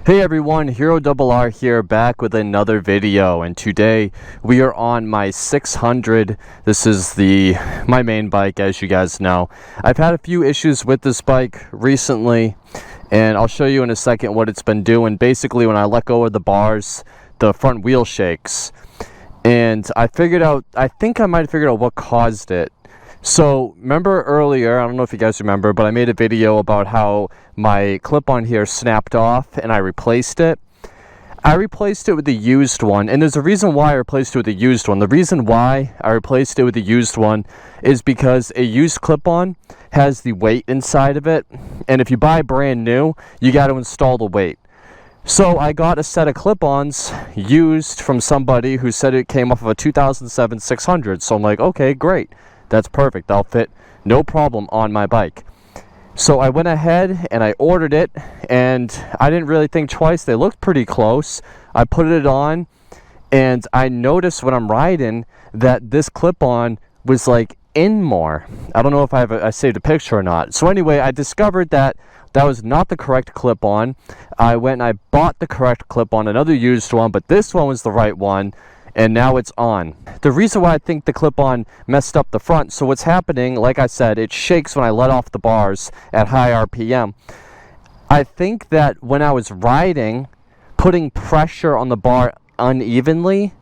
Hey everyone, Hero Double R here, back with another video, and today we are on my 600. This is my main bike, as you guys know. I've had a few issues with this bike recently, and I'll show you in a second what it's been doing. Basically, when I let go of the bars, the front wheel shakes, and I think I might have figured out what caused it. So remember earlier, I don't know if you guys remember, but I made a video about how my clip-on here snapped off and I replaced it. I replaced it with the used one, and there's a reason why I replaced it with the used one. The reason why I replaced it with the used one is because a used clip-on has the weight inside of it, and if you buy brand new, you got to install the weight. So I got a set of clip-ons used from somebody who said it came off of a 2007 600, so I'm like, okay, great. That's perfect. They'll fit no problem on my bike. So I went ahead and I ordered it, and I didn't really think twice. They looked pretty close. I put it on, and I noticed when I'm riding that this clip-on was like in more. I don't know if I saved a picture or not. So anyway, I discovered that was not the correct clip-on. I went and I bought the correct clip-on, another used one, but this one was the right one. And now it's on. The reason why I think the clip-on messed up the front, so what's happening, like I said, it shakes when I let off the bars at high RPM. I think that when I was riding, putting pressure on the bar unevenly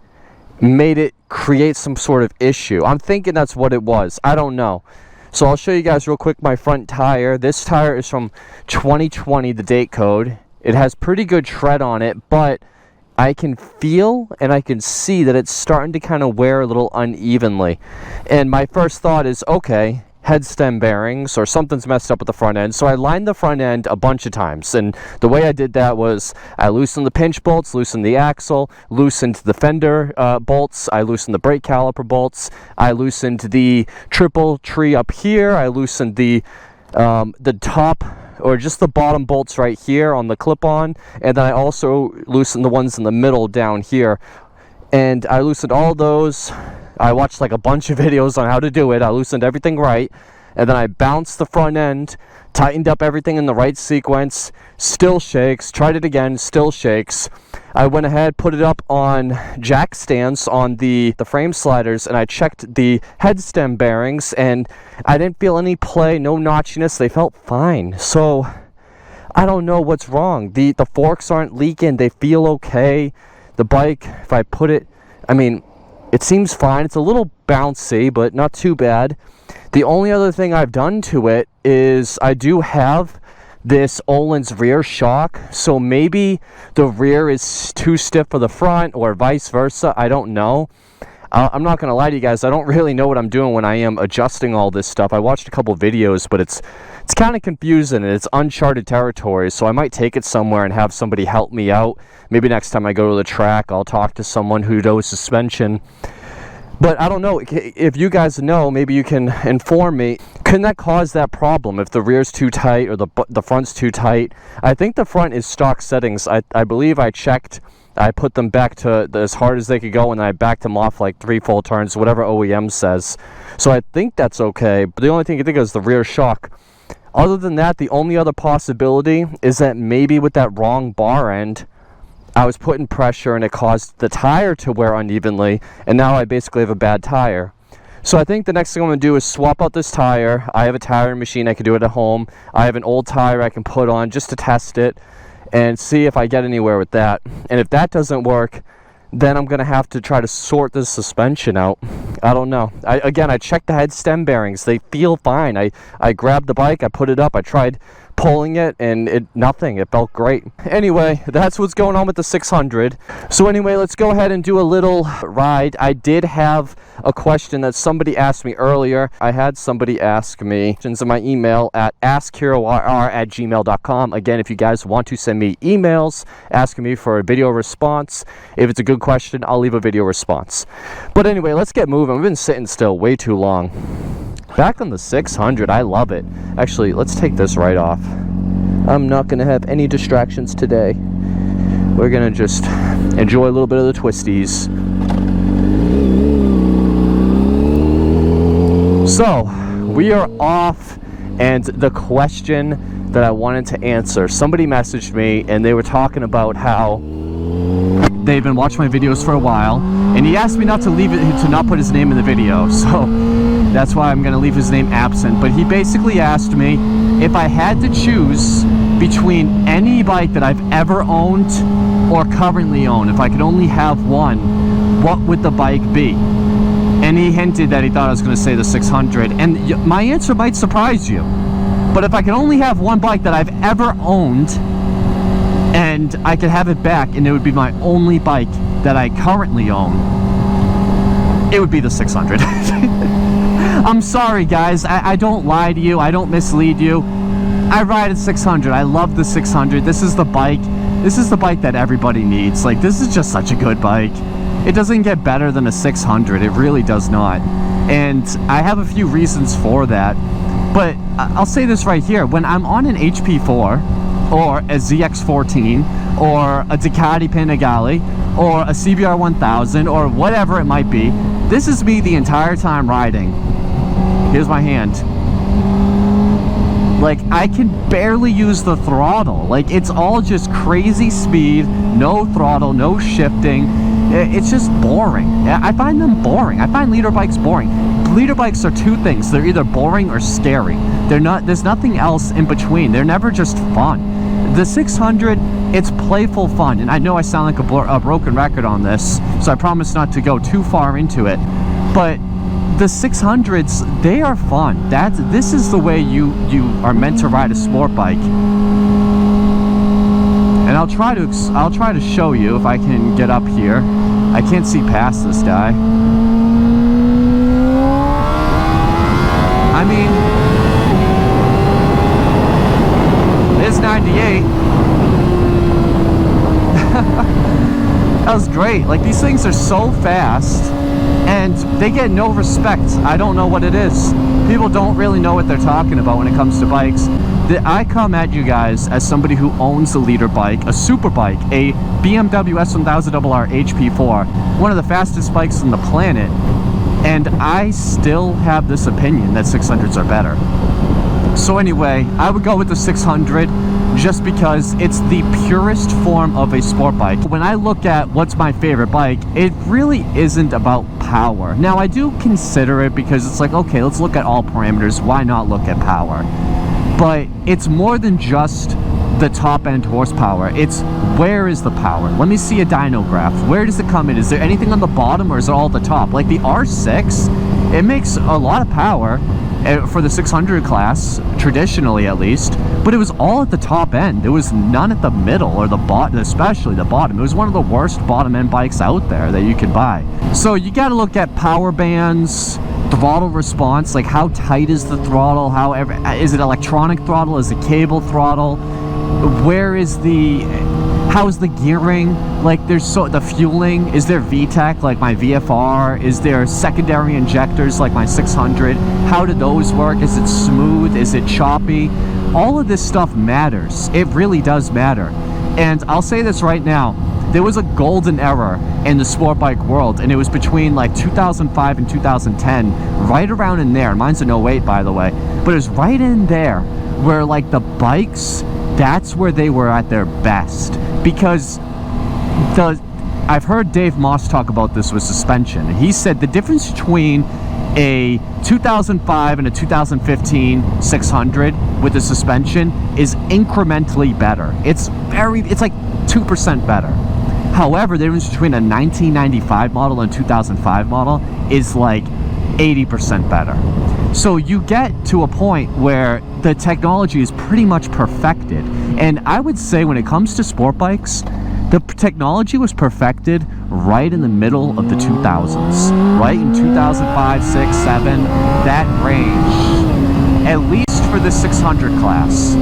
made it create some sort of issue. I'm thinking that's what it was. I don't know. So I'll show you guys real quick my front tire. This tire is from 2020, the date code. It has pretty good tread on it, but I can feel and I can see that it's starting to kind of wear a little unevenly. And my first thought is, okay, head stem bearings or something's messed up with the front end. So I lined the front end a bunch of times. And the way I did that was I loosened the pinch bolts, loosened the axle, loosened the fender bolts, I loosened the brake caliper bolts, I loosened the triple tree up here, I loosened the top or just the bottom bolts right here on the clip-on, and then I also loosened the ones in the middle down here, and I loosened all those. I watched like a bunch of videos on how to do it. I loosened everything right, and then I bounced the front end, tightened up everything in the right sequence. Still shakes. Tried it again, still shakes. I went ahead, put it up on jack stands on the frame sliders, and I checked the head stem bearings, and I didn't feel any play, no notchiness. They felt fine. So I don't know what's wrong. The forks aren't leaking. They feel okay. The bike, if I put it, I mean, it seems fine. It's a little bouncy, but not too bad. The only other thing I've done to it is I do have this Öhlins rear shock, so maybe the rear is too stiff for the front or vice versa. I don't know. I'm not going to lie to you guys. I don't really know what I'm doing when I am adjusting all this stuff. I watched a couple videos, but it's kind of confusing and it's uncharted territory, so I might take it somewhere and have somebody help me out. Maybe next time I go to the track, I'll talk to someone who knows suspension. But I don't know, if you guys know, maybe you can inform me. Can that cause that problem if the rear's too tight or the front's too tight? I think the front is stock settings. I believe I checked. I put them back to as hard as they could go, and I backed them off like 3 full turns, whatever OEM says. So I think that's okay, but the only thing I think is the rear shock. Other than that, the only other possibility is that maybe with that wrong bar end, I was putting pressure and it caused the tire to wear unevenly, and now I basically have a bad tire. So I think the next thing I'm going to do is swap out this tire. I have a tire machine, I can do it at home. I have an old tire I can put on just to test it and see if I get anywhere with that. And if that doesn't work, then I'm going to have to try to sort this suspension out. I don't know. I checked the head stem bearings. They feel fine. I grabbed the bike, I put it up, I tried pulling it, and nothing. It felt great. Anyway, that's what's going on with the 600. So anyway, let's go ahead and do a little ride. I did have a question that somebody asked me earlier. I had somebody ask me in my email at askheror@gmail.com. Again, if you guys want to send me emails asking me for a video response, if it's a good question, I'll leave a video response. But anyway, let's get moving. We've been sitting still way too long. Back on the 600, I love it. Actually, let's take this right off. I'm not going to have any distractions today. We're going to just enjoy a little bit of the twisties. So, we are off, and the question that I wanted to answer. Somebody messaged me and they were talking about how they've been watching my videos for a while, and he asked me not to put his name in the video, so that's why I'm gonna leave his name absent. But he basically asked me if I had to choose between any bike that I've ever owned or currently own, if I could only have one, what would the bike be? And he hinted that he thought I was gonna say the 600, and my answer might surprise you. But if I could only have one bike that I've ever owned and I could have it back and it would be my only bike that I currently own, it would be the 600. I'm sorry guys, I don't lie to you, I don't mislead you. I ride a 600, I love the 600. This is the bike that everybody needs. Like, this is just such a good bike. It doesn't get better than a 600, it really does not. And I have a few reasons for that. But I'll say this right here, when I'm on an HP4 or a ZX14 or a Ducati Panigale or a CBR 1000 or whatever it might be, this is me the entire time riding. Here's my hand. Like, I can barely use the throttle. Like, it's all just crazy speed, no throttle, no shifting. It's just boring. I find them boring. I find leader bikes boring. Leader bikes are two things. They're either boring or scary. There's nothing else in between. They're never just fun. The 600, it's playful fun. And I know I sound like a broken record on this, so I promise not to go too far into it. But the 600s, they are fun. This is the way you are meant to ride a sport bike. And I'll try to show you if I can get up here. I can't see past this guy. I mean, there's 98. That was great. Like, these things are so fast and they get no respect. I don't know what it is. People don't really know what they're talking about when it comes to bikes. I come at you guys as somebody who owns a leader bike, a super bike, a BMW S1000RR HP4, one of the fastest bikes on the planet, and I still have this opinion that 600s are better. So anyway, I would go with the 600 just because it's the purest form of a sport bike. When I look at what's my favorite bike, it really isn't about power. Now, I do consider it because it's like, okay, let's look at all parameters. Why not look at power? But it's more than just the top end horsepower. It's where is the power? Let me see a dyno graph. Where does it come in? Is there anything on the bottom or is it all at the top? Like the R6, it makes a lot of power for the 600 class, traditionally at least, but it was all at the top end. There was none at the middle or the bottom, especially the bottom. It was one of the worst bottom end bikes out there that you could buy. So you got to look at power bands, throttle response, like how tight is the throttle, is it electronic throttle, is it cable throttle, how is the gearing, like the fueling, is there VTEC like my VFR, is there secondary injectors like my 600, how do those work, is it smooth, is it choppy? All of this stuff matters. It really does matter. And I'll say this right now, there was a golden era in the sport bike world, and it was between like 2005 and 2010, right around in there. Mine's an 08, by the way, but it was right in there where like the bikes, that's where they were at their best. Because I've heard Dave Moss talk about this with suspension. He said the difference between a 2005 and a 2015 600 with the suspension is incrementally better. It's like 2% better. However, the difference between a 1995 model and 2005 model is like 80% better. So you get to a point where the technology is pretty much perfected. And I would say when it comes to sport bikes, the technology was perfected right in the middle of the 2000s, right in 2005, 6, 7, that range, at least for the 600 class.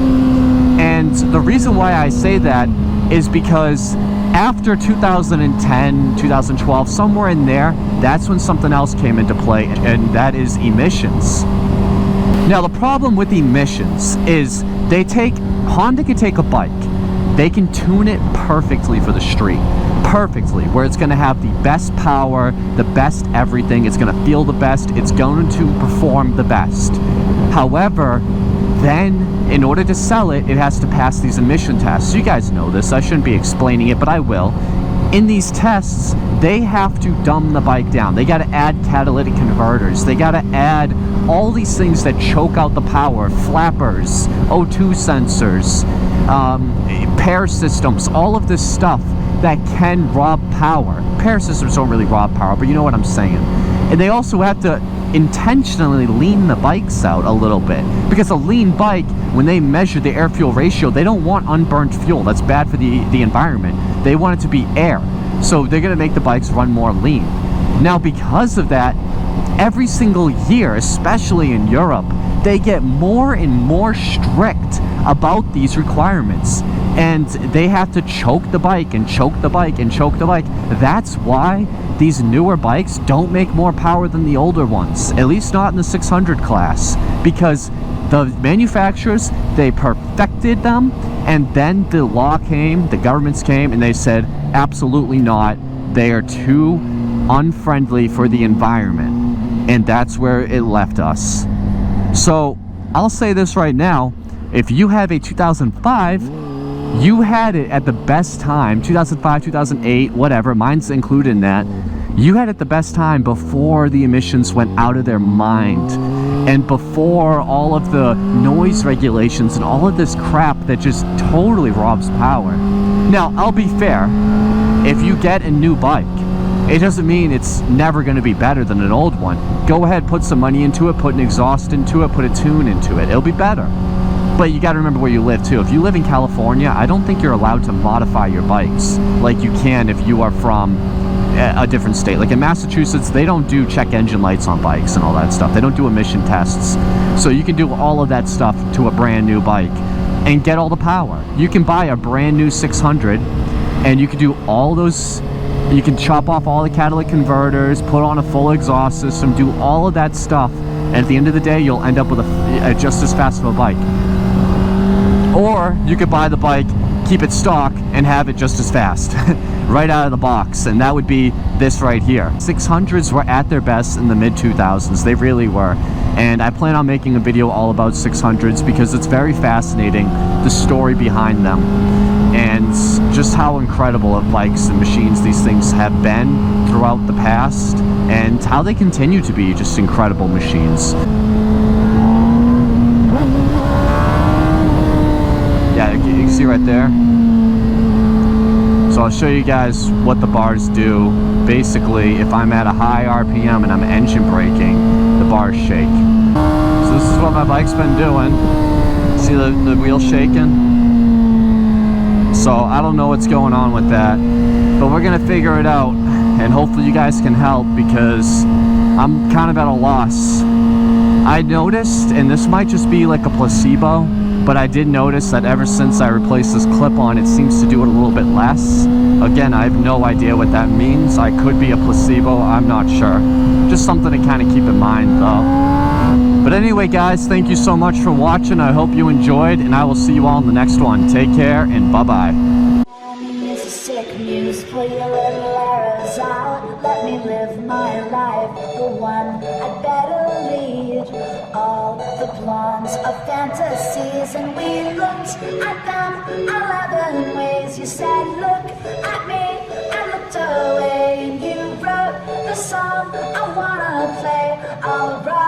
And the reason why I say that is because after 2010, 2012, somewhere in there, that's when something else came into play, and that is emissions. Now, the problem with emissions is Honda can take a bike, they can tune it perfectly for the street, perfectly, where it's going to have the best power, the best everything, it's going to feel the best, it's going to perform the best. However, then in order to sell it, it has to pass these emission tests. You guys know this, I shouldn't be explaining it, but I will. In these tests, they have to dumb the bike down. They got to add catalytic converters. They got to add all these things that choke out the power, flappers, O2 sensors, pair systems, all of this stuff that can rob power. Pair systems don't really rob power, but you know what I'm saying. And they also have to intentionally lean the bikes out a little bit, because a lean bike, when they measure the air-fuel ratio, they don't want unburnt fuel. That's bad for the environment. They want it to be air, so they're going to make the bikes run more lean. Now, because of that, every single year, especially in Europe, they get more and more strict about these requirements, and they have to choke the bike and choke the bike and choke the bike. That's why these newer bikes don't make more power than the older ones, at least not in the 600 class, because the manufacturers, they perfected them, and then the law came, the governments came, and they said, absolutely not, they are too unfriendly for the environment, and that's where it left us. So I'll say this right now, if you have a 2005, you had it at the best time, 2005, 2008, whatever, mine's included in that. You had it the best time before the emissions went out of their mind, and before all of the noise regulations and all of this crap that just totally robs power. Now, I'll be fair, if you get a new bike, it doesn't mean it's never going to be better than an old one. Go ahead, put some money into it, put an exhaust into it, put a tune into it. It'll be better. But you got to remember where you live too. If you live in California, I don't think you're allowed to modify your bikes like you can if you are from a different state. Like in Massachusetts, they don't do check engine lights on bikes and all that stuff. They don't do emission tests. So you can do all of that stuff to a brand new bike and get all the power. You can buy a brand new 600 and you can do all those. You can chop off all the catalytic converters, put on a full exhaust system, do all of that stuff, and at the end of the day, you'll end up with a just as fast of a bike. Or you could buy the bike, keep it stock, and have it just as fast right out of the box, and that would be this right here. 600s were at their best in the mid-2000s. They really were, and I plan on making a video all about 600s because it's very fascinating, the story behind them, and just how incredible of bikes and machines these things have been throughout the past, and how they continue to be just incredible machines. Yeah, you can see right there. So I'll show you guys what the bars do. Basically, if I'm at a high RPM and I'm engine braking, the bars shake. So this is what my bike's been doing. See the wheel shaking? So I don't know what's going on with that, but we're gonna figure it out, and hopefully you guys can help, because I'm kind of at a loss. I noticed, and this might just be like a placebo, but I did notice that ever since I replaced this clip-on, it seems to do it a little bit less. Again, I have no idea what that means. I could be a placebo, I'm not sure. Just something to kind of keep in mind though. But anyway guys, thank you so much for watching. I hope you enjoyed, and I will see you all in the next one. Take care, and bye-bye. It's a sick news, pull your little arrows out. Let me live my life, the one I'd better lead. All the blondes of fantasies, and we looked at them 11 ways. You said, look at me, I looked away, and you wrote the song I wanna play. Alright.